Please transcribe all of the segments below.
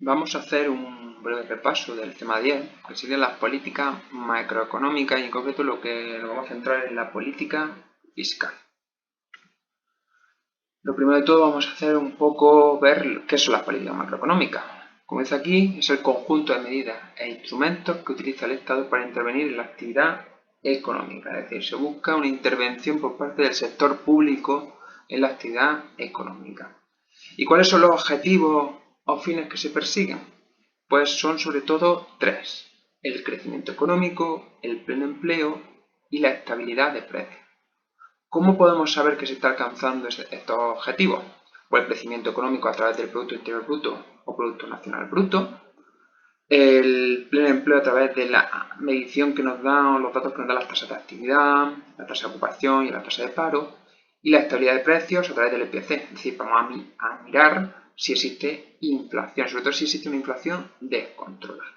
Vamos a hacer un breve repaso del tema 10, que serían las políticas macroeconómicas, y en concreto lo que nos vamos a centrar en la política fiscal. Lo primero de todo vamos a hacer un poco ver qué son las políticas macroeconómicas. Como dice aquí, es el conjunto de medidas e instrumentos que utiliza el Estado para intervenir en la actividad económica, es decir, se busca una intervención por parte del sector público en la actividad económica. ¿Y cuáles son los objetivos o fines que se persiguen? Pues son sobre todo tres: el crecimiento económico, el pleno empleo y la estabilidad de precios. ¿Cómo podemos saber que se está alcanzando estos objetivos? Pues el crecimiento económico a través del Producto Interior Bruto o Producto Nacional Bruto, el pleno empleo a través de la medición que nos dan, los datos que nos dan las tasas de actividad, la tasa de ocupación y la tasa de paro, y la estabilidad de precios a través del IPC, es decir, vamos a mirar si existe inflación, sobre todo si existe una inflación descontrolada.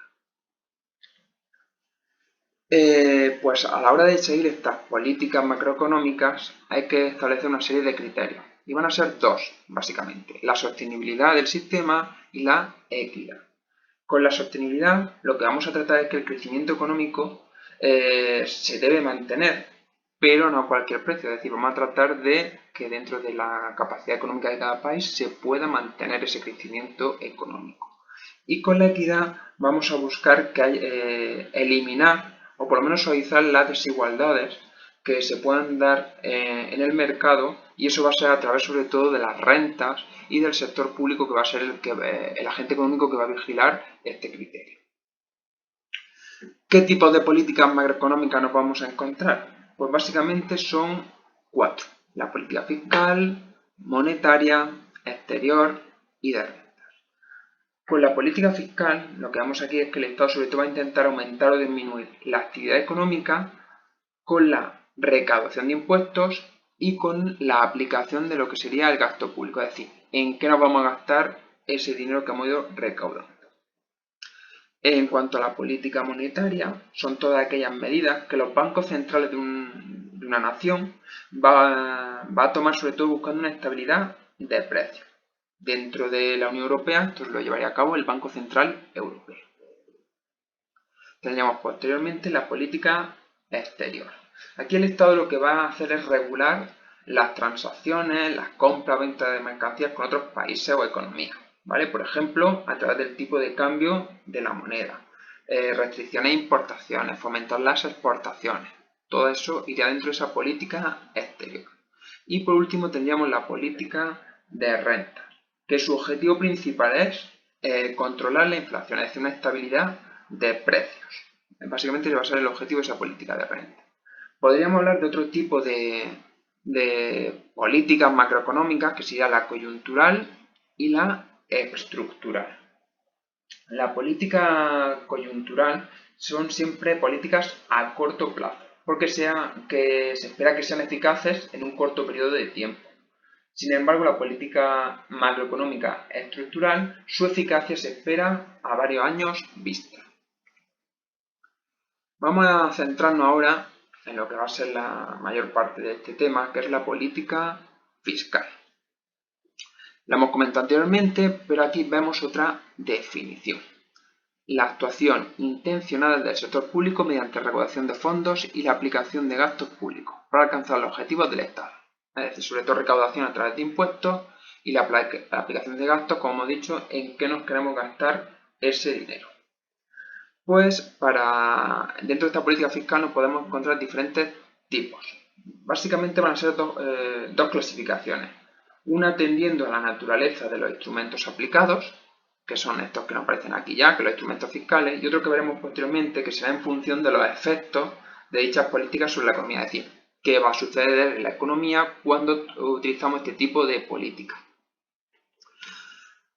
Pues a la hora de seguir estas políticas macroeconómicas hay que establecer una serie de criterios, y van a ser dos, básicamente: la sostenibilidad del sistema y la equidad. Con la sostenibilidad lo que vamos a tratar es que el crecimiento económico se debe mantener, pero no a cualquier precio. Es decir, vamos a tratar de que dentro de la capacidad económica de cada país se pueda mantener ese crecimiento económico. Y con la equidad vamos a buscar eliminar o por lo menos suavizar las desigualdades que se puedan dar en el mercado, y eso va a ser a través sobre todo de las rentas y del sector público, que va a ser el agente económico que va a vigilar este criterio. ¿Qué tipos de políticas macroeconómicas nos vamos a encontrar? Pues básicamente son cuatro: la política fiscal, monetaria, exterior y de rentas. Con la política fiscal lo que vemos aquí es que el Estado sobre todo va a intentar aumentar o disminuir la actividad económica con la recaudación de impuestos y con la aplicación de lo que sería el gasto público, es decir, en qué nos vamos a gastar ese dinero que hemos ido recaudando. En cuanto a la política monetaria, son todas aquellas medidas que los bancos centrales de una nación va a tomar, sobre todo buscando una estabilidad de precios. Dentro de la Unión Europea esto lo llevaría a cabo el Banco Central Europeo. Tendríamos posteriormente la política exterior. Aquí el Estado lo que va a hacer es regular las transacciones, las compras-ventas de mercancías con otros países o economías, ¿vale? Por ejemplo, a través del tipo de cambio de la moneda, restricciones a importaciones, fomentar las exportaciones. Todo eso iría dentro de esa política exterior. Y por último tendríamos la política de renta, que su objetivo principal es controlar la inflación, es decir, una estabilidad de precios. Básicamente va a ser el objetivo de esa política de renta. Podríamos hablar de otro tipo de políticas macroeconómicas, que sería la coyuntural y la estructural. La política coyuntural son siempre políticas a corto plazo, porque se espera que sean eficaces en un corto periodo de tiempo. Sin embargo, la política macroeconómica estructural, su eficacia se espera a varios años vista. Vamos a centrarnos ahora en lo que va a ser la mayor parte de este tema, que es la política fiscal. La hemos comentado anteriormente, pero aquí vemos otra definición: la actuación intencionada del sector público mediante recaudación de fondos y la aplicación de gastos públicos para alcanzar los objetivos del Estado. Es decir, sobre todo recaudación a través de impuestos y la aplicación de gastos, como hemos dicho, en qué nos queremos gastar ese dinero. Pues dentro de esta política fiscal nos podemos encontrar diferentes tipos. Básicamente van a ser dos clasificaciones: una tendiendo a la naturaleza de los instrumentos aplicados, que son estos que nos aparecen aquí ya, que los instrumentos fiscales, y otro que veremos posteriormente, que será en función de los efectos de dichas políticas sobre la economía, es decir, qué va a suceder en la economía cuando utilizamos este tipo de política.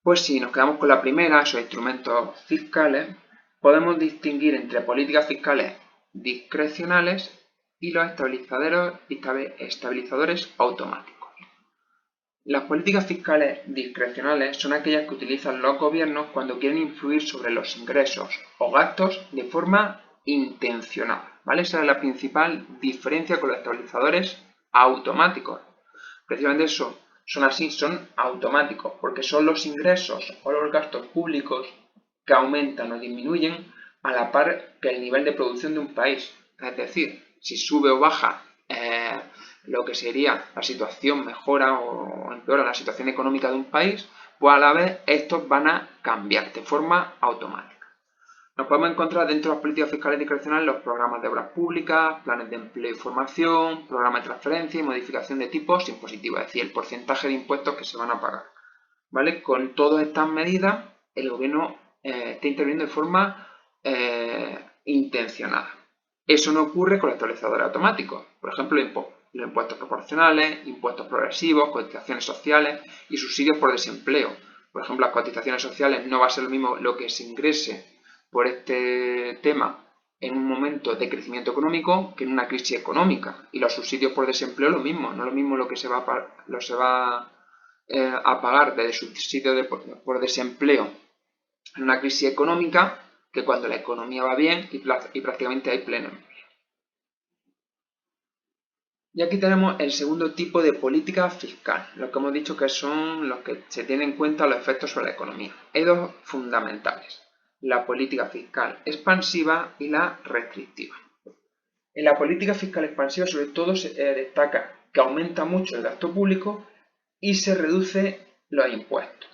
Pues si nos quedamos con la primera, esos instrumentos fiscales, podemos distinguir entre políticas fiscales discrecionales y los estabilizadores automáticos. Las políticas fiscales discrecionales son aquellas que utilizan los gobiernos cuando quieren influir sobre los ingresos o gastos de forma intencionada, ¿vale? Esa es la principal diferencia con los estabilizadores automáticos. Precisamente eso, son así, son automáticos, porque son los ingresos o los gastos públicos que aumentan o disminuyen a la par que el nivel de producción de un país. Es decir, si sube o baja lo que sería la situación, mejora o empeora la situación económica de un país, pues a la vez estos van a cambiar de forma automática. Nos podemos encontrar dentro de las políticas fiscales discrecionales los programas de obras públicas, planes de empleo y formación, programas de transferencia y modificación de tipos impositivos, es decir, el porcentaje de impuestos que se van a pagar. ¿Vale? Con todas estas medidas, el gobierno está interviniendo de forma intencionada. Eso no ocurre con los estabilizadores automáticos, por ejemplo, los impuestos proporcionales, impuestos progresivos, cotizaciones sociales y subsidios por desempleo. Por ejemplo, las cotizaciones sociales no va a ser lo mismo lo que se ingrese por este tema en un momento de crecimiento económico que en una crisis económica. Y los subsidios por desempleo lo mismo, no es lo mismo lo que se va a pagar de subsidio por desempleo en una crisis económica que cuando la economía va bien y prácticamente hay pleno empleo. Y aquí tenemos el segundo tipo de política fiscal, lo que hemos dicho que son los que se tienen en cuenta los efectos sobre la economía. Hay dos fundamentales, la política fiscal expansiva y la restrictiva. En la política fiscal expansiva sobre todo se destaca que aumenta mucho el gasto público y se reduce los impuestos.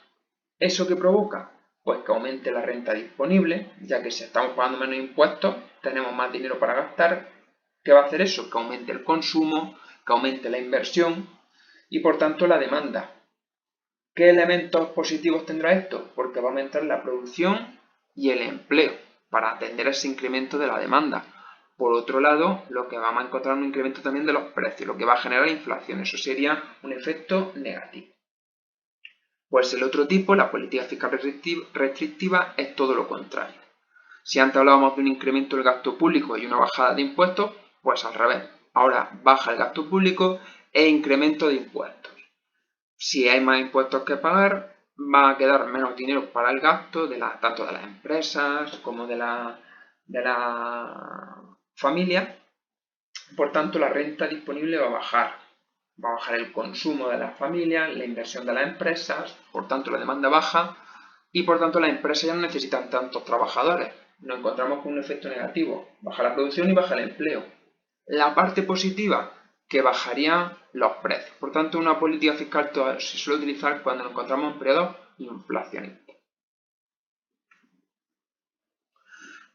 ¿Eso qué provoca? Pues que aumente la renta disponible, ya que si estamos pagando menos impuestos, tenemos más dinero para gastar. ¿Qué va a hacer eso? Que aumente el consumo, que aumente la inversión y por tanto la demanda. ¿Qué elementos positivos tendrá esto? Porque va a aumentar la producción y el empleo para atender ese incremento de la demanda. Por otro lado, lo que vamos a encontrar es un incremento también de los precios, lo que va a generar inflación. Eso sería un efecto negativo. Pues el otro tipo, la política fiscal restrictiva, es todo lo contrario. Si antes hablábamos de un incremento del gasto público y una bajada de impuestos, pues al revés. Ahora baja el gasto público e incremento de impuestos. Si hay más impuestos que pagar, va a quedar menos dinero para el gasto tanto de las empresas como de la familia. Por tanto, la renta disponible va a bajar. Va a bajar el consumo de las familias, la inversión de las empresas, por tanto la demanda baja y por tanto las empresas ya no necesitan tantos trabajadores. Nos encontramos con un efecto negativo, baja la producción y baja el empleo. La parte positiva, que bajarían los precios. Por tanto, una política fiscal se suele utilizar cuando nos encontramos en periodos inflacionistas.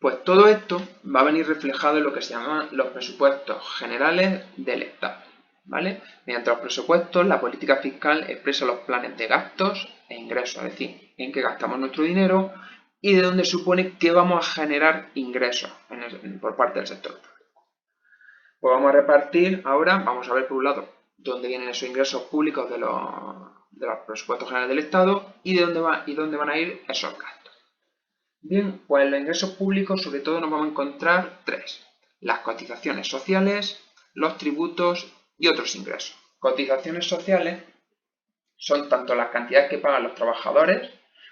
Pues todo esto va a venir reflejado en lo que se llaman los presupuestos generales del Estado. ¿Vale? Mediante los presupuestos, la política fiscal expresa los planes de gastos e ingresos, es decir, en qué gastamos nuestro dinero y de dónde supone que vamos a generar ingresos por parte del sector público. Pues vamos a repartir ahora, vamos a ver por un lado dónde vienen esos ingresos públicos de los presupuestos generales del Estado y dónde van a ir esos gastos. Bien, pues en los ingresos públicos sobre todo nos vamos a encontrar tres: las cotizaciones sociales, los tributos y otros ingresos. Cotizaciones sociales son tanto las cantidades que pagan los trabajadores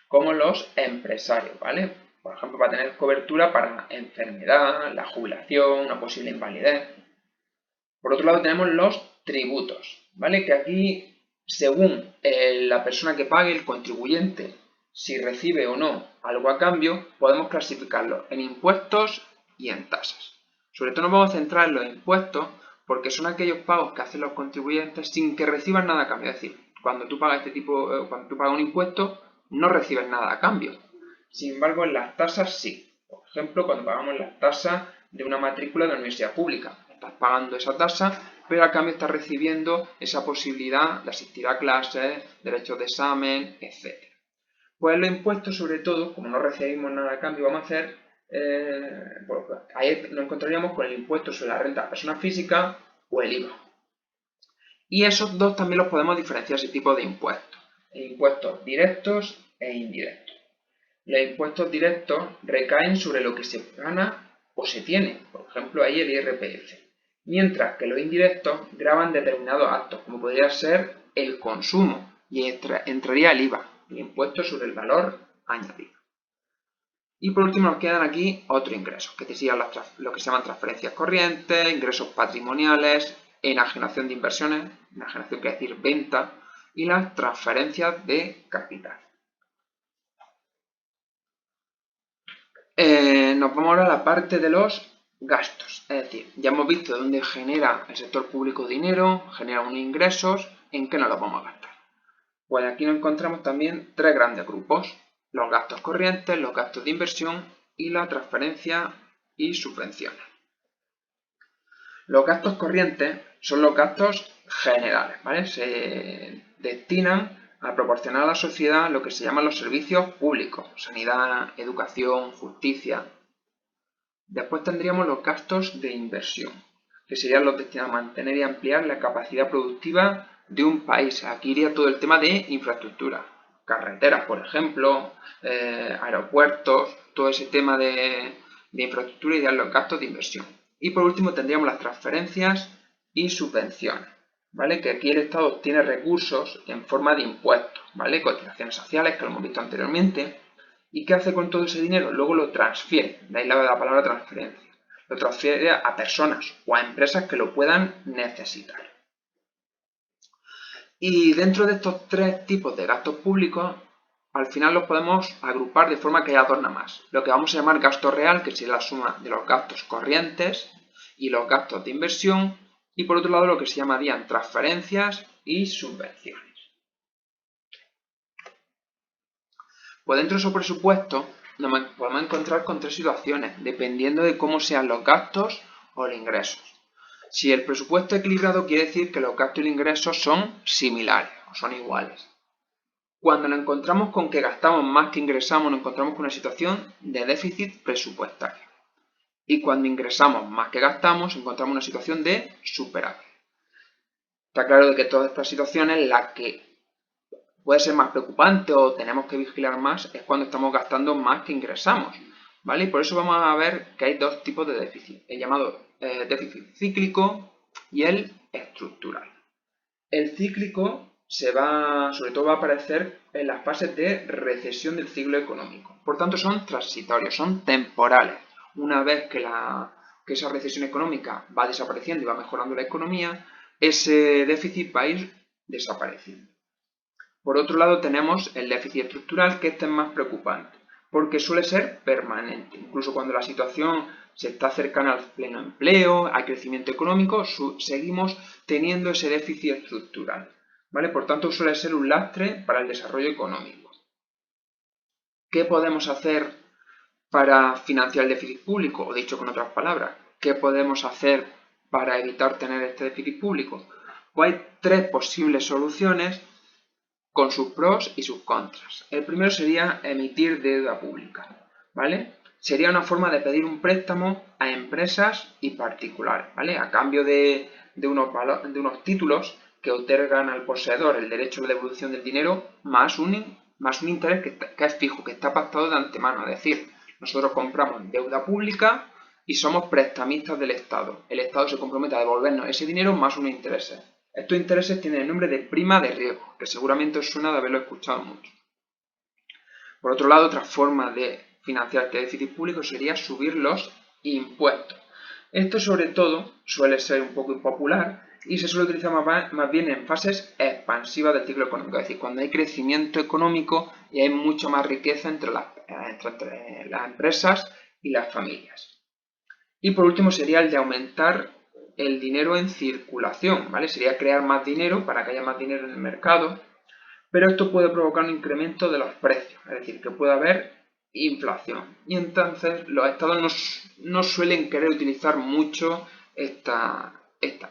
como los empresarios, ¿vale? Por ejemplo, para tener cobertura para enfermedad, la jubilación, una posible invalidez. Por otro lado tenemos los tributos, ¿vale? Que aquí, según la persona que pague, el contribuyente, si recibe o no algo a cambio, podemos clasificarlo en impuestos y en tasas. Sobre todo nos vamos a centrar en los impuestos porque son aquellos pagos que hacen los contribuyentes sin que reciban nada a cambio. Es decir, cuando tú pagas cuando tú pagas un impuesto, no recibes nada a cambio. Sin embargo, en las tasas sí. Por ejemplo, cuando pagamos las tasas de una matrícula de una universidad pública, estás pagando esa tasa, pero a cambio estás recibiendo esa posibilidad de asistir a clases, derechos de examen, etc. Pues los impuestos, sobre todo, como no recibimos nada a cambio, vamos a hacer, ahí nos encontraríamos con el impuesto sobre la renta de personas físicas o el IVA. Y esos dos también los podemos diferenciar, ese tipo de impuestos, impuestos directos e indirectos. Los impuestos directos recaen sobre lo que se gana o se tiene, por ejemplo ahí el IRPF, mientras que los indirectos gravan determinados actos, como podría ser el consumo, y entraría el IVA, el impuesto sobre el valor añadido. Y por último nos quedan aquí otros ingresos, que serían lo que se llaman transferencias corrientes, ingresos patrimoniales, enajenación de inversiones, enajenación quiere decir venta, y las transferencias de capital. Nos vamos ahora a la parte de los gastos, es decir, ya hemos visto dónde genera el sector público dinero, genera unos ingresos, en qué nos los vamos a gastar. Pues aquí nos encontramos también tres grandes grupos: los gastos corrientes, los gastos de inversión y la transferencia y subvenciones. Los gastos corrientes son los gastos generales, ¿vale? Se destinan a proporcionar a la sociedad lo que se llaman los servicios públicos: sanidad, educación, justicia. Después tendríamos los gastos de inversión, que serían los destinados a mantener y ampliar la capacidad productiva de un país. Aquí iría todo el tema de infraestructura, carreteras, por ejemplo, aeropuertos, todo ese tema de infraestructura y de los gastos de inversión. Y por último tendríamos las transferencias y subvenciones, ¿vale? Que aquí el Estado obtiene recursos en forma de impuestos, ¿vale? Cotizaciones sociales, que lo hemos visto anteriormente. ¿Y qué hace con todo ese dinero? Luego lo transfiere, de ahí la palabra transferencia. Lo transfiere a personas o a empresas que lo puedan necesitar. Y dentro de estos tres tipos de gastos públicos, al final los podemos agrupar de forma que haya dos nada más. Lo que vamos a llamar gasto real, que sería la suma de los gastos corrientes y los gastos de inversión. Y por otro lado lo que se llamarían transferencias y subvenciones. Pues dentro de esos presupuestos nos podemos encontrar con tres situaciones, dependiendo de cómo sean los gastos o los ingresos. Si el presupuesto es equilibrado, quiere decir que los gastos y los ingresos son similares o son iguales. Cuando nos encontramos con que gastamos más que ingresamos, nos encontramos con una situación de déficit presupuestario. Y cuando ingresamos más que gastamos, encontramos una situación de superávit. Está claro de que todas estas situaciones, la que puede ser más preocupante o tenemos que vigilar más, es cuando estamos gastando más que ingresamos, ¿vale? Y por eso vamos a ver que hay dos tipos de déficit, el llamado déficit cíclico y el estructural. El cíclico sobre todo va a aparecer en las fases de recesión del ciclo económico. Por tanto, son transitorios, son temporales. Una vez que esa recesión económica va desapareciendo y va mejorando la economía, ese déficit va a ir desapareciendo. Por otro lado tenemos el déficit estructural, que este es más preocupante, porque suele ser permanente. Incluso cuando la situación se está cercana al pleno empleo, al crecimiento económico, seguimos teniendo ese déficit estructural, ¿vale? Por tanto, suele ser un lastre para el desarrollo económico. ¿Qué podemos hacer para financiar el déficit público? O dicho con otras palabras, ¿qué podemos hacer para evitar tener este déficit público? Pues hay tres posibles soluciones con sus pros y sus contras. El primero sería emitir deuda pública, ¿vale? Sería una forma de pedir un préstamo a empresas y particulares, ¿vale? A cambio de unos títulos que otorgan al poseedor el derecho a la devolución del dinero más un interés que es fijo, que está pactado de antemano. Es decir, nosotros compramos deuda pública y somos prestamistas del Estado. El Estado se compromete a devolvernos ese dinero más unos intereses. Estos intereses tienen el nombre de prima de riesgo, que seguramente os suena de haberlo escuchado mucho. Por otro lado, otra forma de financiar este déficit público sería subir los impuestos. Esto sobre todo suele ser un poco impopular y se suele utilizar más bien en fases expansivas del ciclo económico, es decir, cuando hay crecimiento económico y hay mucha más riqueza entre las empresas y las familias. Y por último sería el de aumentar el dinero en circulación, ¿vale? Sería crear más dinero para que haya más dinero en el mercado, pero esto puede provocar un incremento de los precios, es decir, que puede haber inflación. Y entonces los estados no suelen querer utilizar mucho esta técnica.